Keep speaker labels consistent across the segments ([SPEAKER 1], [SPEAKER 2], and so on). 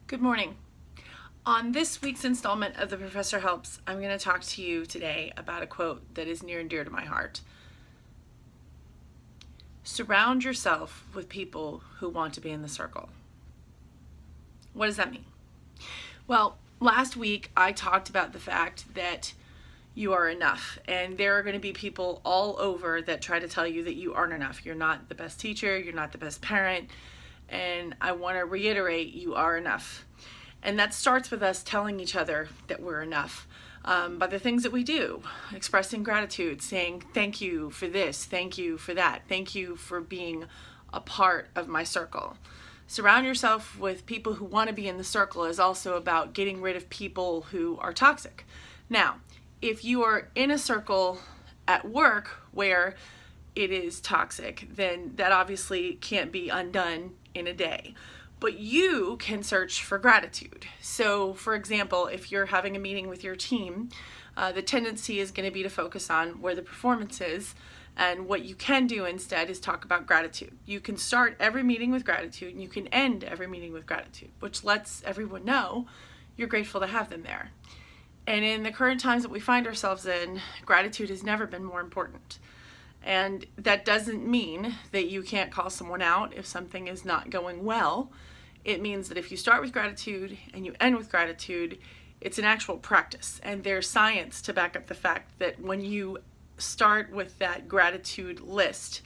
[SPEAKER 1] Good morning. On this week's installment of The Professor Helps, I'm going to talk to you today about a quote that is near and dear to my heart. Surround yourself with people who want to be in the circle. What does that mean? Well, last week I talked about the fact that you are enough, and there are going to be people all over that try to tell you that you aren't enough. You're not the best teacher, you're not the best parent, and I want to reiterate, you are enough. And that starts with us telling each other that we're enough by the things that we do, expressing gratitude, saying thank you for this, thank you for that, thank you for being a part of my circle. Surround yourself with people who want to be in the circle is also about getting rid of people who are toxic. Now, if you are in a circle at work where it is toxic, then that obviously can't be undone in a day. But you can search for gratitude. So, for example, if you're having a meeting with your team, the tendency is going to be to focus on where the performance is, and what you can do instead is talk about gratitude. You can start every meeting with gratitude, and you can end every meeting with gratitude, which lets everyone know you're grateful to have them there. And in the current times that we find ourselves in, gratitude has never been more important. And that doesn't mean that you can't call someone out if something is not going well. It means that if you start with gratitude and you end with gratitude, it's an actual practice. And there's science to back up the fact that when you start with that gratitude list,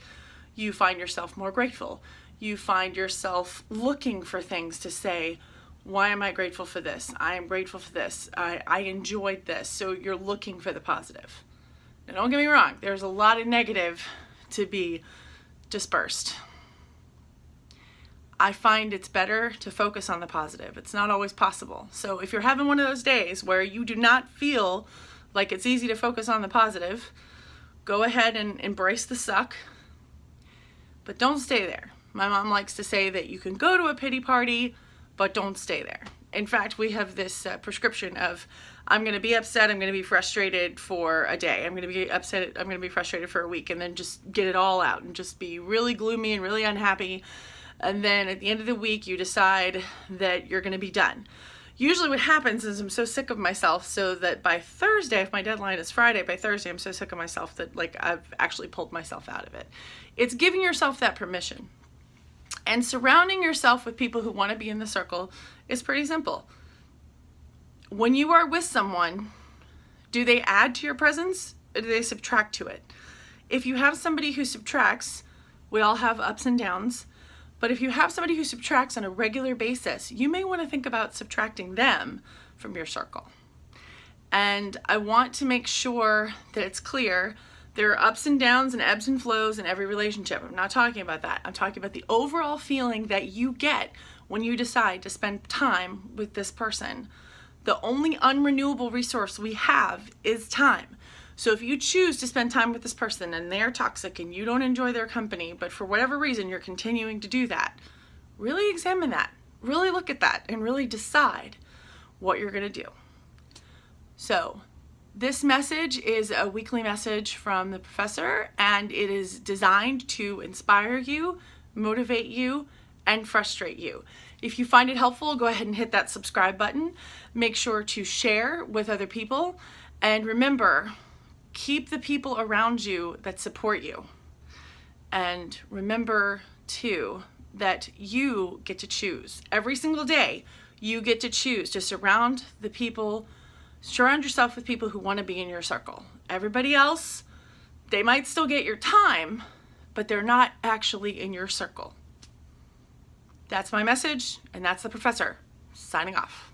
[SPEAKER 1] you find yourself more grateful. You find yourself looking for things to say, why am I grateful for this? I am grateful for this. I enjoyed this. So you're looking for the positive. Now, don't get me wrong, there's a lot of negative to be dispersed. I find it's better to focus on the positive. It's not always possible. So if you're having one of those days where you do not feel like it's easy to focus on the positive, go ahead and embrace the suck, but don't stay there. My mom likes to say that you can go to a pity party, but don't stay there. In fact, we have this prescription of, I'm going to be upset, I'm going to be frustrated for a day, I'm going to be upset, I'm going to be frustrated for a week, and then just get it all out and just be really gloomy and really unhappy. And then at the end of the week, you decide that you're going to be done. Usually what happens is I'm so sick of myself so that by Thursday, if my deadline is Friday, by Thursday I'm so sick of myself that I've actually pulled myself out of it. It's giving yourself that permission. And surrounding yourself with people who want to be in the circle is pretty simple. When you are with someone, do they add to your presence or do they subtract to it? If you have somebody who subtracts, we all have ups and downs, but if you have somebody who subtracts on a regular basis, you may want to think about subtracting them from your circle. And I want to make sure that it's clear there are ups and downs and ebbs and flows in every relationship. I'm not talking about that. I'm talking about the overall feeling that you get when you decide to spend time with this person. The only unrenewable resource we have is time. So if you choose to spend time with this person and they're toxic and you don't enjoy their company, but for whatever reason you're continuing to do that, really examine that. Really look at that and really decide what you're going to do. So this message is a weekly message from the professor, and it is designed to inspire you, motivate you, and frustrate you. If you find it helpful, go ahead and hit that subscribe button. Make sure to share with other people. And remember, keep the people around you that support you. And remember, too, that you get to choose. Every single day, you get to choose to surround yourself with people who want to be in your circle. Everybody else, they might still get your time, but they're not actually in your circle. That's my message, and that's the professor signing off.